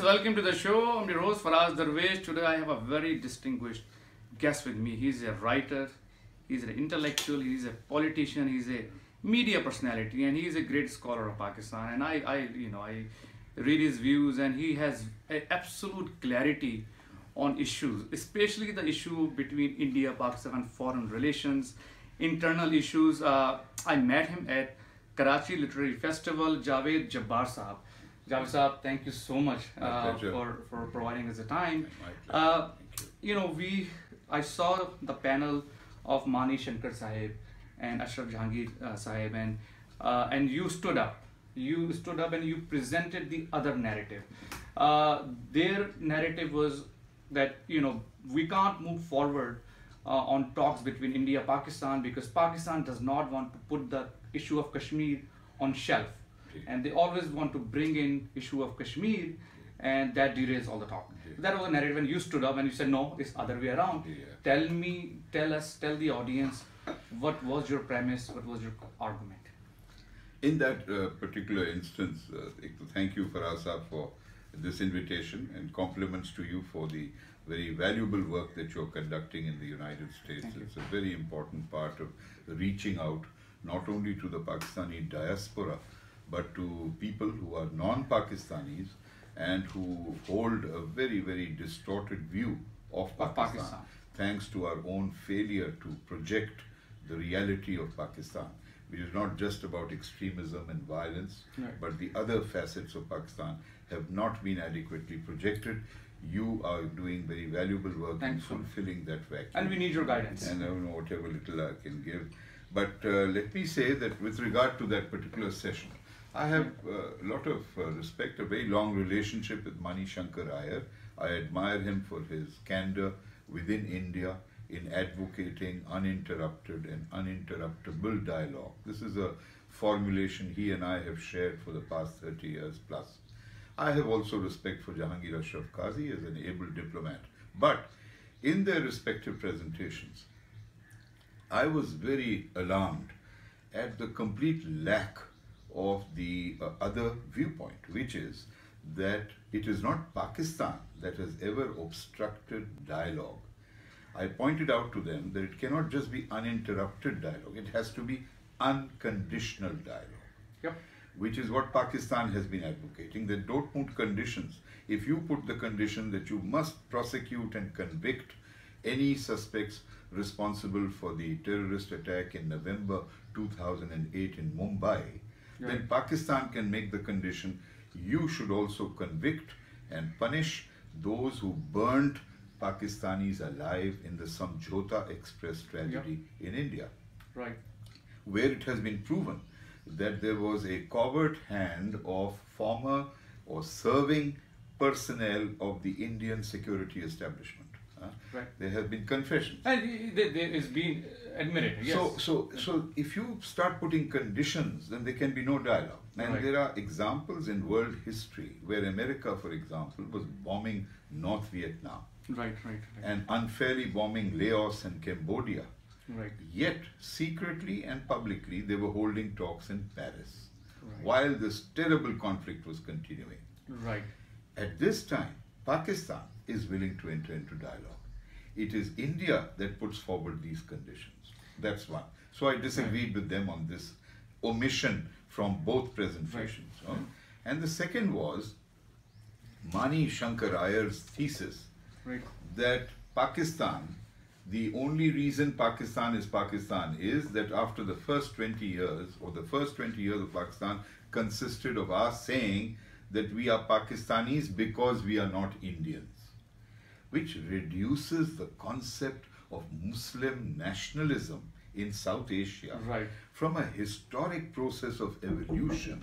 welcome to the show. I'm your host Faraz Darvesh. Today I have a very distinguished guest with me. He's a writer, he's an intellectual, he's a politician, he's a media personality, and he's a great scholar of Pakistan. And I read his views, and he has absolute clarity on issues, especially the issue between India, Pakistan, foreign relations, internal issues. I met him at Karachi Literary Festival. Javed Jabbar Sahab. Javed Sahab, thank you so much for providing us the time. I saw the panel of Mani Shankar Sahib and Ashraf Jahangir Sahib, and you stood up. You stood up and you presented the other narrative. Their narrative was that we can't move forward on talks between India and Pakistan because Pakistan does not want to put the issue of Kashmir on shelf, and they always want to bring in issue of Kashmir, and that derails all the talk. That was a narrative, and you stood up and you said, no, it's other way around. Tell the audience, what was your premise, what was your argument? In that particular instance, thank you Faraz Sahab for this invitation, and compliments to you for the very valuable work that you're conducting in the United States. It's a very important part of reaching out not only to the Pakistani diaspora, but to people who are non-Pakistanis and who hold a very, very distorted view of Pakistan, thanks to our own failure to project the reality of Pakistan, which is not just about extremism and violence, but the other facets of Pakistan have not been adequately projected. You are doing very valuable work in fulfilling that vacuum. And we need your guidance. And I don't know whatever little I can give. But let me say that with regard to that particular session, I have a lot of respect, a very long relationship with Mani Shankar Iyer. I admire him for his candor within India in advocating uninterrupted and uninterruptible dialogue. This is a formulation he and I have shared for the past 30 years plus. I have also respect for Jahangir Ashraf Qazi as an able diplomat. But in their respective presentations, I was very alarmed at the complete lack of the other viewpoint, which is that it is not Pakistan that has ever obstructed dialogue. I pointed out to them that it cannot just be uninterrupted dialogue, it has to be unconditional dialogue, which is what Pakistan has been advocating, that don't put conditions. If you put the condition that you must prosecute and convict any suspects responsible for the terrorist attack in November 2008 in Mumbai, then Pakistan can make the condition you should also convict and punish those who burnt Pakistanis alive in the Samjhota Express tragedy in India, where it has been proven that there was a covert hand of former or serving personnel of the Indian security establishment. There have been confessions. And there is being admitted, yes. So if you start putting conditions, then there can be no dialogue. And there are examples in world history where America, for example, was bombing North Vietnam. And unfairly bombing Laos and Cambodia. Yet, secretly and publicly, they were holding talks in Paris while this terrible conflict was continuing. At this time, Pakistan is willing to enter into dialogue. It is India that puts forward these conditions. That's one. So I disagreed with them on this omission from both presentations. And the second was Mani Shankar Iyer's thesis that Pakistan, the only reason Pakistan is that after the first 20 years, or the first 20 years of Pakistan consisted of us saying that we are Pakistanis because we are not Indians, which reduces the concept of Muslim nationalism in South Asia from a historic process of evolution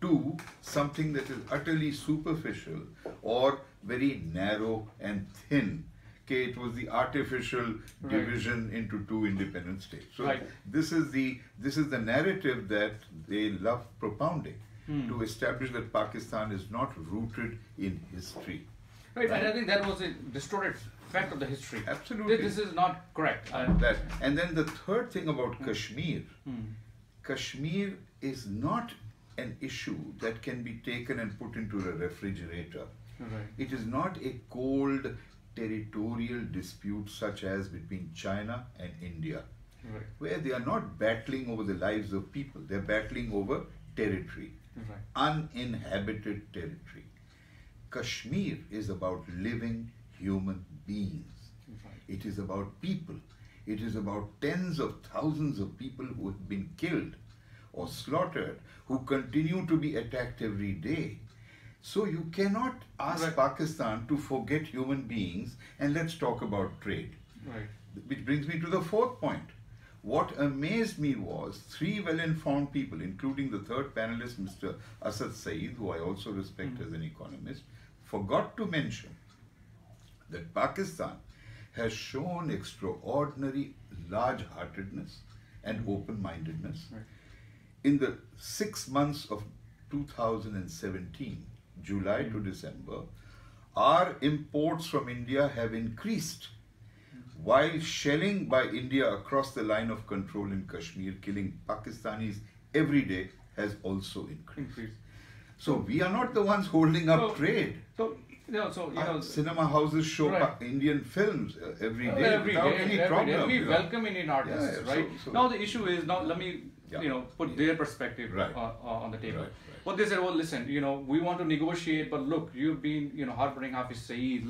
to something that is utterly superficial or very narrow and thin. It was the artificial division into two independent states. So this is the narrative that they love propounding to establish that Pakistan is not rooted in history. And I think that was a distorted fact of the history. Absolutely. This is not correct. And then the third thing about Kashmir, Kashmir is not an issue that can be taken and put into a refrigerator Right. It is not a cold territorial dispute such as between China and India, Right. where they are not battling over the lives of people, they are battling over territory, Right. uninhabited territory. Kashmir is about living human beings. Right. It is about people. It is about tens of thousands of people who have been killed or slaughtered, who continue to be attacked every day. So you cannot ask Right. Pakistan to forget human beings and let's talk about trade. Right. Which brings me to the fourth point. What amazed me was three well-informed people, including the third panelist, Mr. Asad Saeed, who I also respect as an economist, forgot to mention that Pakistan has shown extraordinary large-heartedness and open-mindedness. Right. In the 6 months of 2017, July to December, our imports from India have increased, while shelling by India across the line of control in Kashmir, killing Pakistanis every day, has also increased. So we are not the ones holding up trade. So Cinema houses show Right. Indian films every day every without day, any every problem. day. We you know. welcome Indian artists, Yeah, right? so- Now the issue is, now let me put their perspective Right. on the table. Right, right. What they said, well, listen, we want to negotiate, but look, you've been harboring Hafiz Saeed.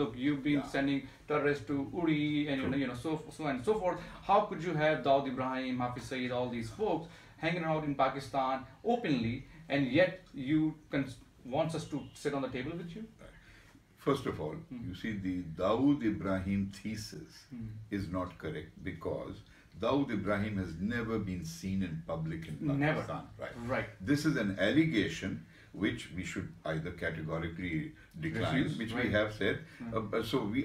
Look, you've been sending terrorists to Uri and so on and so forth. How could you have Dawood Ibrahim, Hafiz Saeed, all these folks hanging out in Pakistan openly, and yet you wants us to sit on the table with you? First of all, you see, the Dawood Ibrahim thesis is not correct because Dawood Ibrahim has never been seen in public in Pakistan. Never. Right. This is an allegation which we should either categorically decline, Refuse, which right. we have said.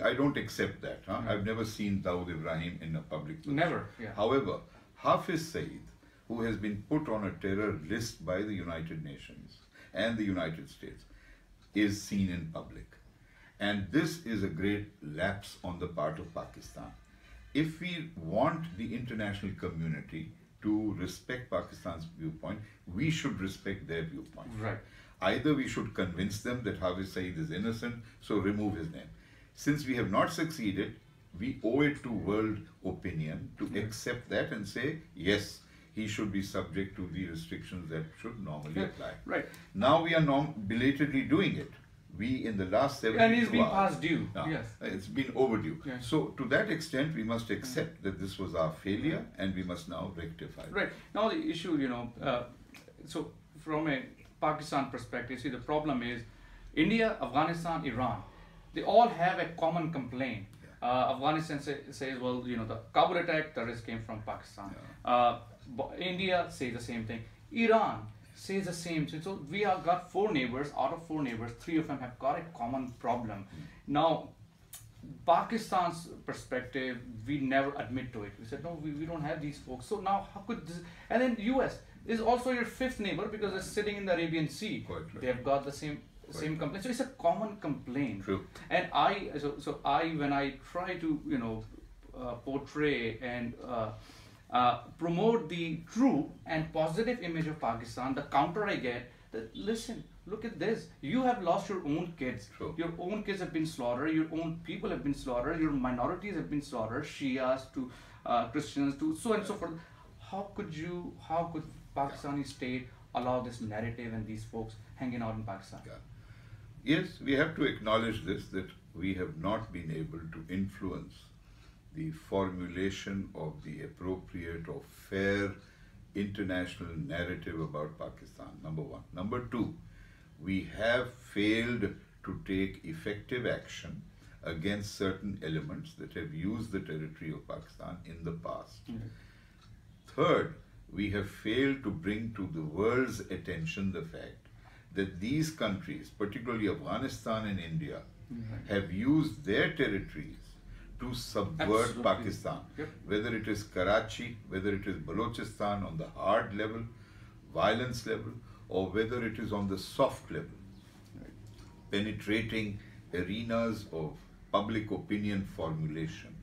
I don't accept that. I've never seen Dawood Ibrahim in a public position. Never. Yeah. However, Hafiz Saeed, who has been put on a terror list by the United Nations and the United States, is seen in public. And this is a great lapse on the part of Pakistan. If we want the international community to respect Pakistan's viewpoint, we should respect their viewpoint. Right. Either we should convince them that Hafiz Saeed is innocent, so remove his name. Since we have not succeeded, we owe it to world opinion to accept that and say, yes, he should be subject to the restrictions that should normally apply. Right. Now we are belatedly doing it. We, in the last 72 hours... And it's been past due. Yes. It's been overdue. Yeah. So, to that extent, we must accept that this was our failure and we must now rectify it. Right. Now the issue, so from a Pakistan perspective, see, the problem is India, Afghanistan, Iran, they all have a common complaint. Afghanistan says, well, the Kabul attack, terrorists came from Pakistan. India says the same thing. Iran says the same thing. So we have got 4 neighbors. Out of 4 neighbors, 3 of them have got a common problem. Now, Pakistan's perspective, we never admit to it. We said, no, we don't have these folks. So now how could this... And then US is also your 5th neighbor because they're sitting in the Arabian Sea. Quite right. They have got the same complaint. So it's a common complaint. True. And when I try to, portray and promote the true and positive image of Pakistan, the counter I get, that listen, look at this. You have lost your own kids. True. Your own kids have been slaughtered. Your own people have been slaughtered. Your minorities have been slaughtered. Shias to Christians to so and so forth. How could Pakistani state allow this narrative and these folks hanging out in Pakistan? Yeah. Yes, we have to acknowledge this, that we have not been able to influence the formulation of the appropriate or fair international narrative about Pakistan, number one. Number two, we have failed to take effective action against certain elements that have used the territory of Pakistan in the past. Third, we have failed to bring to the world's attention the fact that these countries, particularly Afghanistan and India, have used their territories to subvert Absolutely. Pakistan. Yep. Whether it is Karachi, whether it is Balochistan on the hard level, violence level, or whether it is on the soft level, penetrating arenas of public opinion formulation,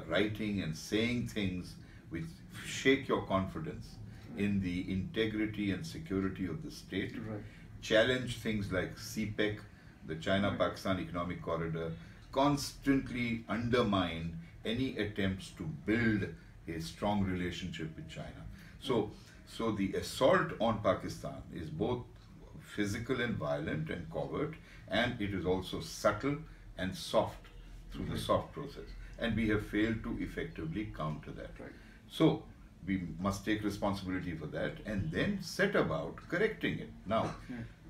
writing and saying things which shake your confidence in the integrity and security of the state, Right. challenge things like CPEC, the China-Pakistan economic corridor, constantly undermine any attempts to build a strong relationship with China. So the assault on Pakistan is both physical and violent and covert, and it is also subtle and soft through the soft process. And we have failed to effectively counter that. Right. So we must take responsibility for that and then set about correcting it. Now,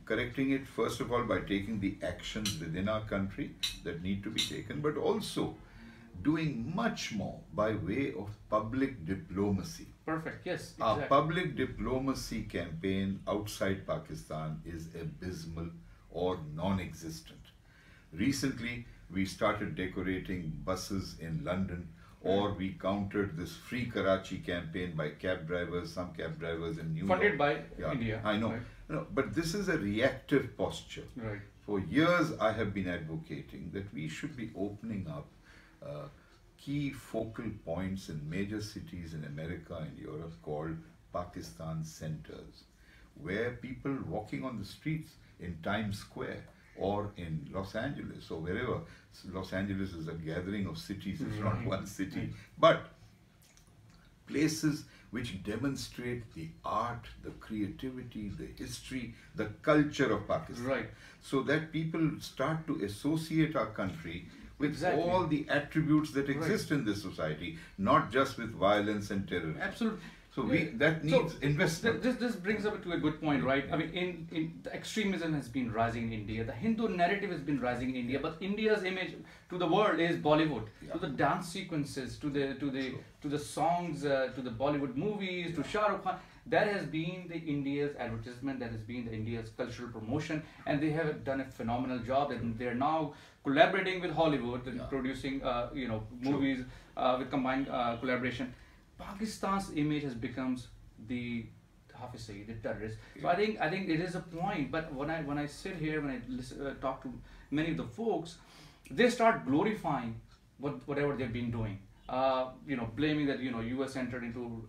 correcting it first of all by taking the actions within our country that need to be taken, but also doing much more by way of public diplomacy. Perfect, yes. Exactly. Our public diplomacy campaign outside Pakistan is abysmal or non-existent. Recently, we started decorating buses in London, or we countered this Free Karachi campaign by cab drivers, some cab drivers in New York. Funded by India. I know. Right. No, but this is a reactive posture. Right. For years, I have been advocating that we should be opening up key focal points in major cities in America and Europe called Pakistan centers, where people walking on the streets in Times Square or in Los Angeles or wherever. Los Angeles is a gathering of cities, it's not one city, but places which demonstrate the art, the creativity, the history, the culture of Pakistan. Right. So that people start to associate our country with Exactly. all the attributes that exist in this society, not just with violence and terrorism. Absolutely. So that needs investment. This brings up to a good point, right? I mean, in the extremism has been rising in India. The Hindu narrative has been rising in India, but India's image to the world is Bollywood. To the dance sequences, to the songs, to the Bollywood movies, to Shah Rukh Khan. That has been the India's advertisement. That has been the India's cultural promotion, and they have done a phenomenal job. And they are now collaborating with Hollywood and producing, movies with combined collaboration. Pakistan's image has become the terrorist. So I think it is a point. But when I sit here, when I listen, talk to many of the folks, they start glorifying whatever they've been doing. Blaming that US entered into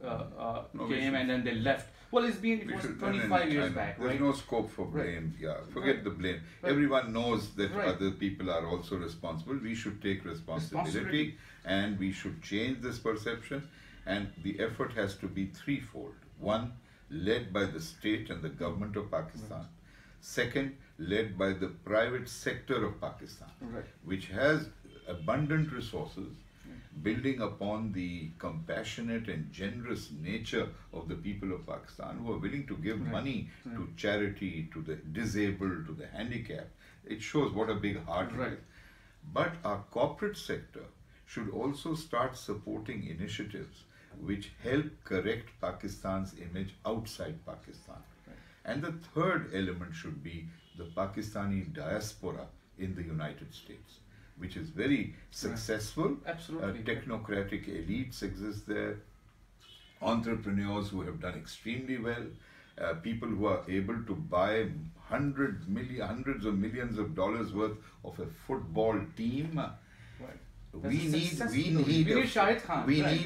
game and then they left. Well, it was 25 years back, right? There's no scope for blame. Right. Yeah, forget the blame. Right. Everyone knows that Right. other people are also responsible. We should take responsibility and we should change this perception. And the effort has to be threefold. One, led by the state and the government of Pakistan. Second, led by the private sector of Pakistan, which has abundant resources, building upon the compassionate and generous nature of the people of Pakistan who are willing to give money to charity, to the disabled, to the handicapped. It shows what a big heart it is. But our corporate sector should also start supporting initiatives which help correct Pakistan's image outside Pakistan. And the third element should be the Pakistani diaspora in the United States, which is very successful. Absolutely. Technocratic elites exist there, entrepreneurs who have done extremely well, people who are able to buy hundreds of millions of dollars worth of a football team. We need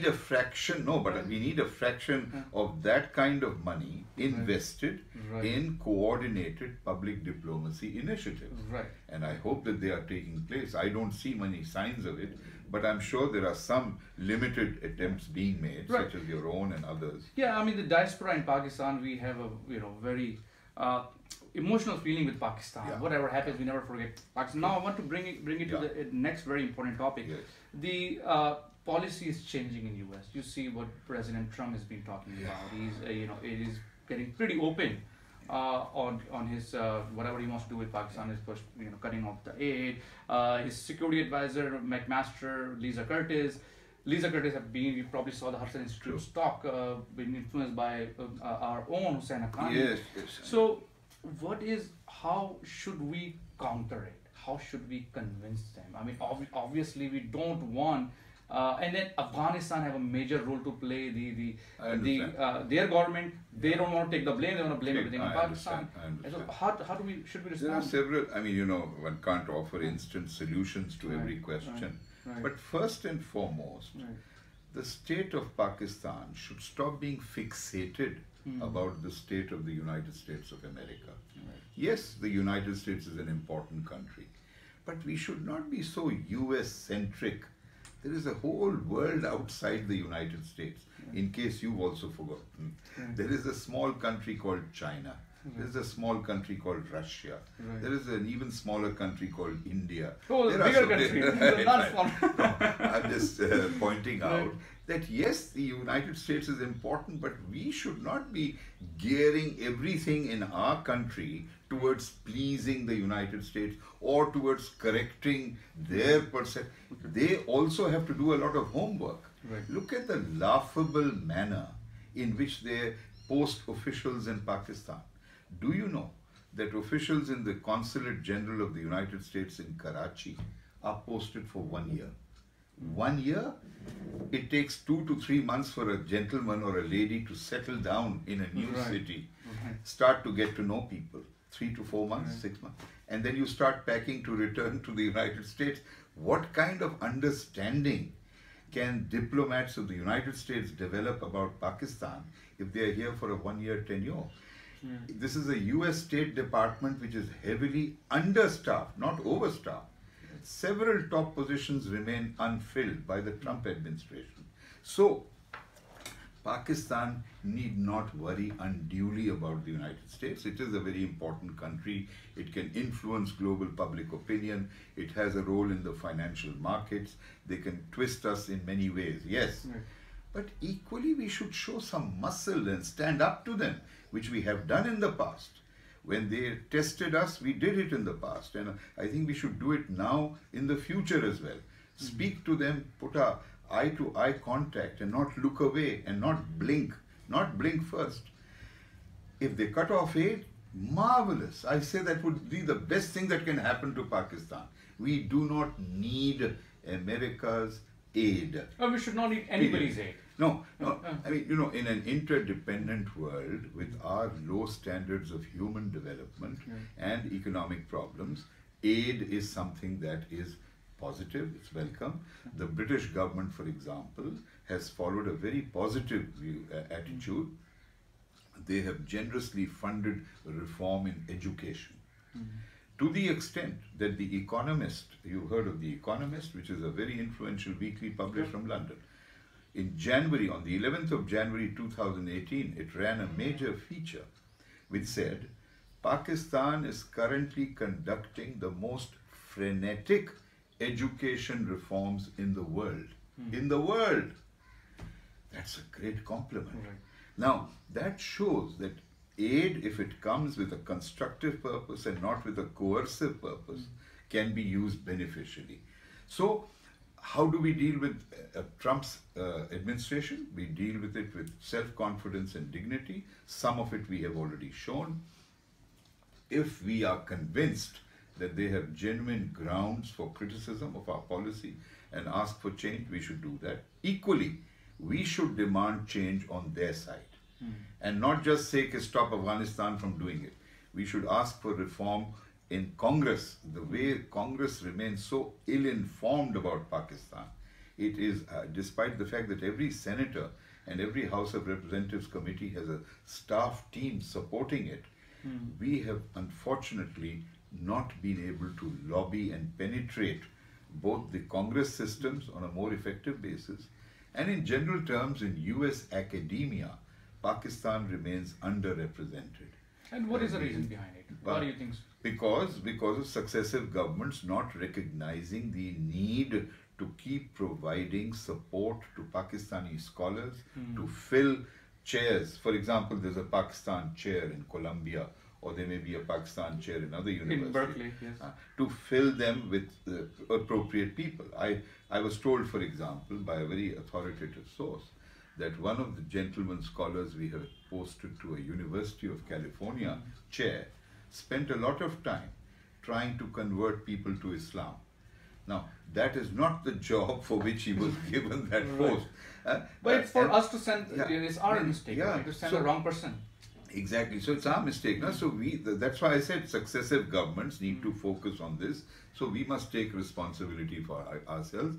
a fraction. No, but we need a fraction of that kind of money invested in coordinated public diplomacy initiatives. And I hope that they are taking place. I don't see many signs of it, but I'm sure there are some limited attempts being made, such as your own and others. Yeah, I mean the diaspora in Pakistan, we have a very emotional feeling with Pakistan. Whatever happens, we never forget Pakistan. Now I want to bring it to the next very important topic. The policy is changing in US. You see what President Trump has been talking about. He's it is getting pretty open on his whatever he wants to do with Pakistan. Is cutting off the aid. His security advisor McMaster, Lisa Curtis have been, you probably saw the Hudson Institute stock being influenced by our own Hussain Haqqani. Yes. So how should we counter it? How should we convince them? I mean, obviously we don't want, and then Afghanistan have a major role to play. Their government, they don't want to take the blame. They want to blame everything on Pakistan. So how should we respond? There are several. I mean, one can't offer instant solutions to every question. But first and foremost, the state of Pakistan should stop being fixated about the state of the United States of America. Right. Yes, the United States is an important country, but we should not be so US-centric. There is a whole world outside the United States, in case you've also forgotten. There is a small country called China. There is a small country called Russia. Right. There is an even smaller country called India. Oh, there bigger are country, not small. No, I'm just pointing out that yes, the United States is important, but we should not be gearing everything in our country towards pleasing the United States or towards correcting their perception. They also have to do a lot of homework. Right. Look at the laughable manner in which they post officials in Pakistan. Do you know that officials in the Consulate General of the United States in Karachi are posted for 1 year? 1 year? It takes 2 to 3 months for a gentleman or a lady to settle down in a new city, start to get to know people. 3 to 4 months, 6 months. And then you start packing to return to the United States. What kind of understanding can diplomats of the United States develop about Pakistan if they are here for a 1-year tenure? This is a US State Department which is heavily understaffed, not overstaffed. Several top positions remain unfilled by the Trump administration. So, Pakistan need not worry unduly about the United States. It is a very important country. It can influence global public opinion. It has a role in the financial markets. They can twist us in many ways, yes. But equally, we should show some muscle and stand up to them, which we have done in the past. When they tested us, we did it in the past. And I think we should do it now in the future as well. Speak to them, put a eye-to-eye contact and not look away and not blink first. If they cut off aid, marvelous. I say that would be the best thing that can happen to Pakistan. We do not need America's aid. We should not need anybody's aid. No. I mean, you know, in an interdependent world with our low standards of human development and economic problems, aid is something that is positive, it's welcome. The British government, for example, has followed a very positive attitude. They have generously funded reform in education. To the extent that The Economist, you heard of The Economist, which is a very influential weekly published from London. In January, on the 11th of January 2018, it ran a major feature which said, Pakistan is currently conducting the most frenetic education reforms in the world. In the world! That's a great compliment. Now, that shows that aid, if it comes with a constructive purpose and not with a coercive purpose, can be used beneficially. So, how do we deal with Trump's administration? We deal with it with self-confidence and dignity. Some of it we have already shown. If we are convinced that they have genuine grounds for criticism of our policy and ask for change, we should do that. Equally, we should demand change on their side. And not just say, stop Afghanistan from doing it. We should ask for reform in Congress. The way Congress remains so ill-informed about Pakistan, it is, despite the fact that every senator and every House of Representatives committee has a staff team supporting it, we have unfortunately not been able to lobby and penetrate both the Congress systems on a more effective basis, and in general terms in US academia, Pakistan remains underrepresented. And what is the reason behind it? Why do you think so? Because of successive governments not recognizing the need to keep providing support to Pakistani scholars to fill chairs. For example, there's a Pakistan chair in Columbia, or there may be a Pakistan chair in other universities. In Berkeley, yes. To fill them with appropriate people. I was told, for example, by a very authoritative source, that one of the gentlemen scholars we have posted to a University of California chair spent a lot of time trying to convert people to Islam. Now, that is not the job for which he was given that post. But it's for us to send, it's our mistake, right? To send the wrong person. Exactly. So it's our mistake. No? So that's why I said successive governments need to focus on this. So we must take responsibility for ourselves.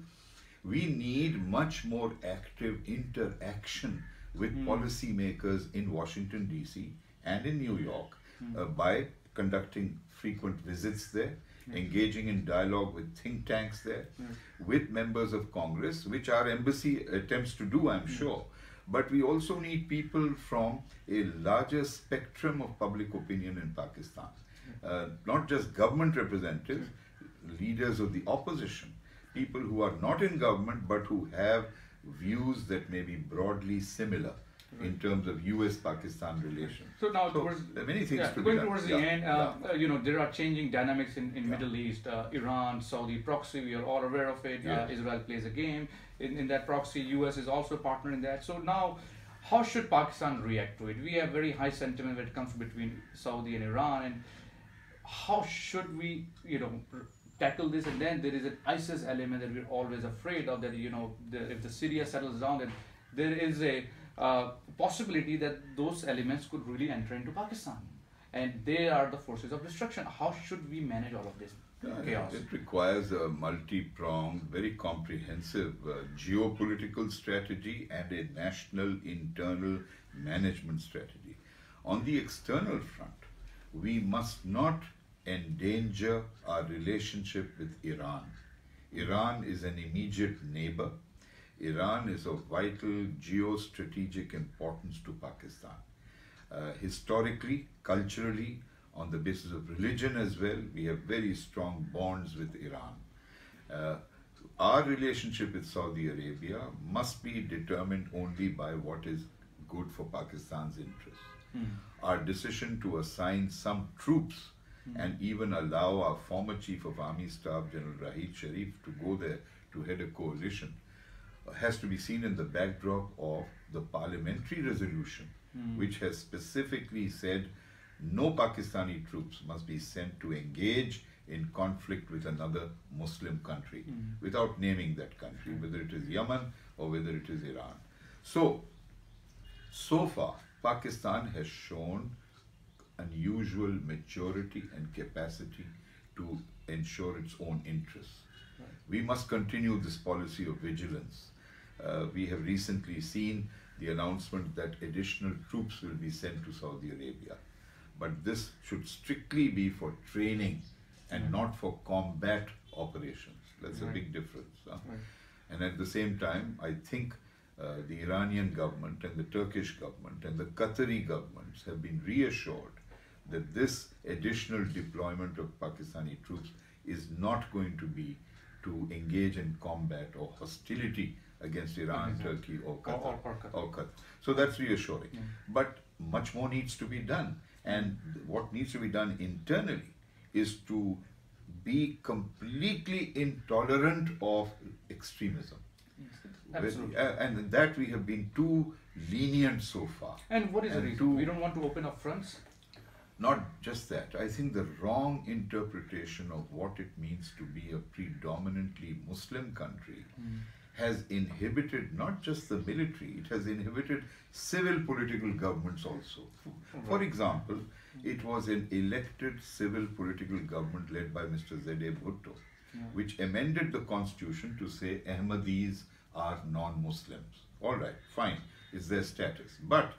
We need much more active interaction with policymakers in Washington DC and in New York by conducting frequent visits there, engaging in dialogue with think tanks there, with members of Congress, which our embassy attempts to do, I'm sure. But we also need people from a larger spectrum of public opinion in Pakistan. Not just government representatives, leaders of the opposition, people who are not in government but who have views that may be broadly similar in terms of US-Pakistan relations. So now, there are many things to be going done. towards the end, you know, there are changing dynamics in Middle East. Iran, Saudi proxy, we are all aware of it. Israel plays a game in that proxy. US is also a partner in that. So now, how should Pakistan react to it? We have very high sentiment when it comes between Saudi and Iran, and how should we, you know, tackle this? And then there is an ISIS element that we're always afraid of, that, you know, if the Syria settles down, then there is a possibility that those elements could really enter into Pakistan, and they are the forces of destruction. How should we manage all of this chaos? It requires a multi-pronged, very comprehensive geopolitical strategy and a national internal management strategy. On the external front, we must not endanger our relationship with Iran. Iran is an immediate neighbor. Iran is of vital geostrategic importance to Pakistan. Historically, culturally, on the basis of religion as well, we have very strong bonds with Iran. Our relationship with Saudi Arabia must be determined only by what is good for Pakistan's interests. Our decision to assign some troops and even allow our former Chief of Army Staff, General Rahid Sharif, to go there to head a coalition has to be seen in the backdrop of the parliamentary resolution, which has specifically said no Pakistani troops must be sent to engage in conflict with another Muslim country, without naming that country, whether it is Yemen or whether it is Iran. So far, Pakistan has shown unusual maturity and capacity to ensure its own interests. We must continue this policy of vigilance. We have recently seen the announcement that additional troops will be sent to Saudi Arabia. But this should strictly be for training and not for combat operations. That's a big difference. And at the same time, I think the Iranian government and the Turkish government and the Qatari governments have been reassured that this additional deployment of Pakistani troops is not going to be to engage in combat or hostility against Iran, Turkey or Qatar. So that's reassuring. But much more needs to be done. And what needs to be done internally is to be completely intolerant of extremism. Absolutely. And that we have been too lenient so far. And what is the reason? We don't want to open up fronts? Not just that. I think the wrong interpretation of what it means to be a predominantly Muslim country has inhibited not just the military, it has inhibited civil political governments also. For example, it was an elected civil political government led by Mr. Zaved Bhutto, which amended the constitution to say Ahmadis are non-Muslims. All right, fine, it's their status. But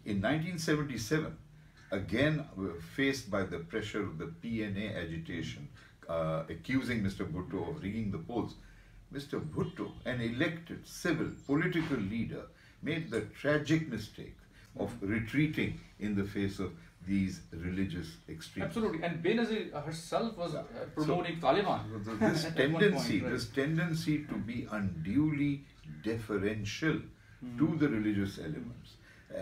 in 1977, again faced by the pressure of the PNA agitation, accusing Mr. Bhutto of rigging the polls, Mr. Bhutto, an elected civil political leader, made the tragic mistake of retreating in the face of these religious extremists. Absolutely, and Benazir herself was promoting Taliban. This tendency to be unduly deferential to the religious elements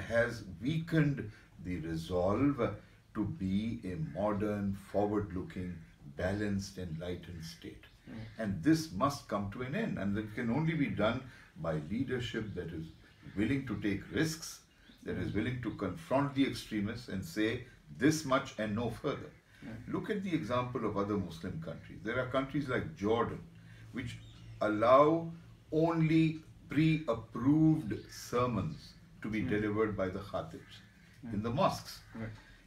has weakened the resolve to be a modern, forward-looking, balanced, enlightened state. And this must come to an end, and that can only be done by leadership that is willing to take risks, that is willing to confront the extremists and say this much and no further. Look at the example of other Muslim countries. There are countries like Jordan, which allow only pre-approved sermons to be delivered by the khatibs in the mosques.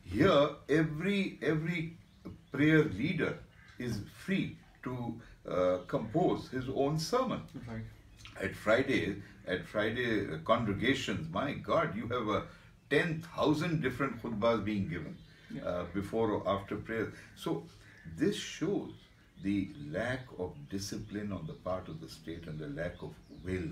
Here, every prayer leader is free to compose his own sermon. at Friday congregations, my God, you have 10,000 different khutbahs being given before or after prayer. So this shows the lack of discipline on the part of the state and the lack of will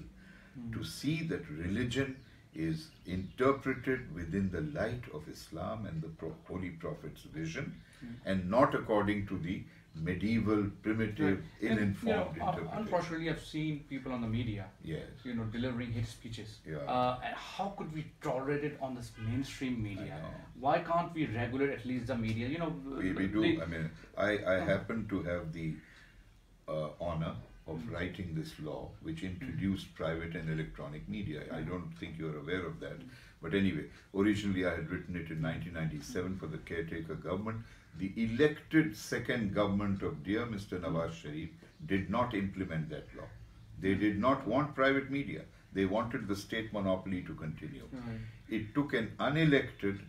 to see that religion is interpreted within the light of Islam and the Holy Prophet's vision, and not according to the medieval, primitive, ill-informed interpretation. Unfortunately, I've seen people on the media, Yes. delivering hate speeches. Yeah. And how could we tolerate it on this mainstream media? Why can't we regulate at least the media? We do. I mean, I happen to have the honor of writing this law, which introduced private and electronic media. I don't think you're aware of that. But anyway, originally I had written it in 1997 for the caretaker government. The elected second government of dear Mr. Nawaz Sharif did not implement that law. They did not want private media. They wanted the state monopoly to continue. It took an unelected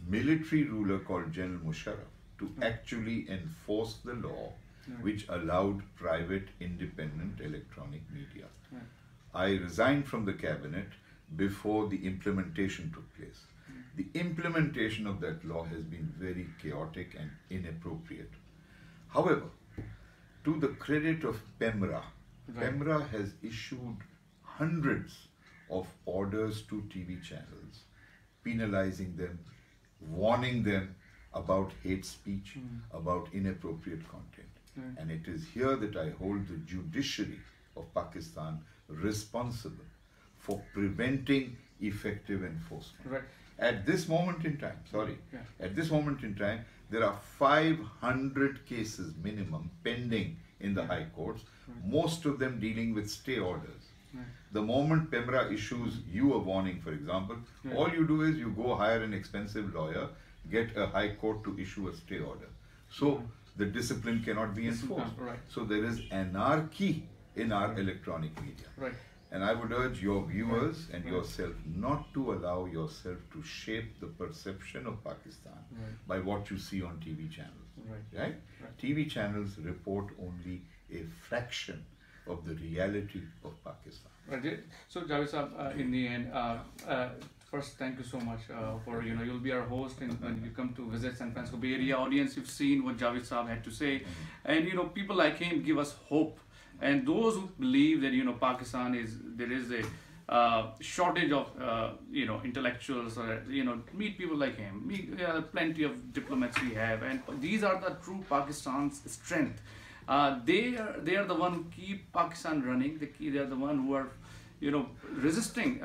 military ruler called General Musharraf to actually enforce the law which allowed private independent electronic media. I resigned from the cabinet before the implementation took place. The implementation of that law has been very chaotic and inappropriate. However, to the credit of PEMRA, PEMRA has issued hundreds of orders to TV channels, penalizing them, warning them about hate speech, about inappropriate content. And it is here that I hold the judiciary of Pakistan responsible for preventing effective enforcement. At this moment in time, at this moment in time, there are 500 cases minimum pending in the high courts, most of them dealing with stay orders. The moment PEMRA issues you a warning, for example, all you do is you go hire an expensive lawyer, get a high court to issue a stay order. So the discipline cannot be enforced. So there is anarchy in our electronic media. And I would urge your viewers and yourself not to allow yourself to shape the perception of Pakistan by what you see on TV channels. TV channels report only a fraction of the reality of Pakistan. So Javed Saab, in the end, first, thank you so much for, you'll be our host and when you come to visit San Francisco Bay Area audience, you've seen what Javed Saab had to say. And, people like him give us hope. And those who believe that, Pakistan there is a shortage of, intellectuals or, meet people like him. Plenty of diplomats we have. And these are the true Pakistan's strength. They are the one who keep Pakistan running. They are the one who are, resisting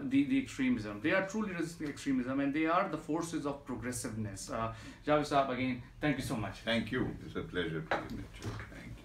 the extremism. They are truly resisting extremism, and they are the forces of progressiveness. Javed Saab, again, thank you so much. Thank you. It's a pleasure to be with you. Thank you.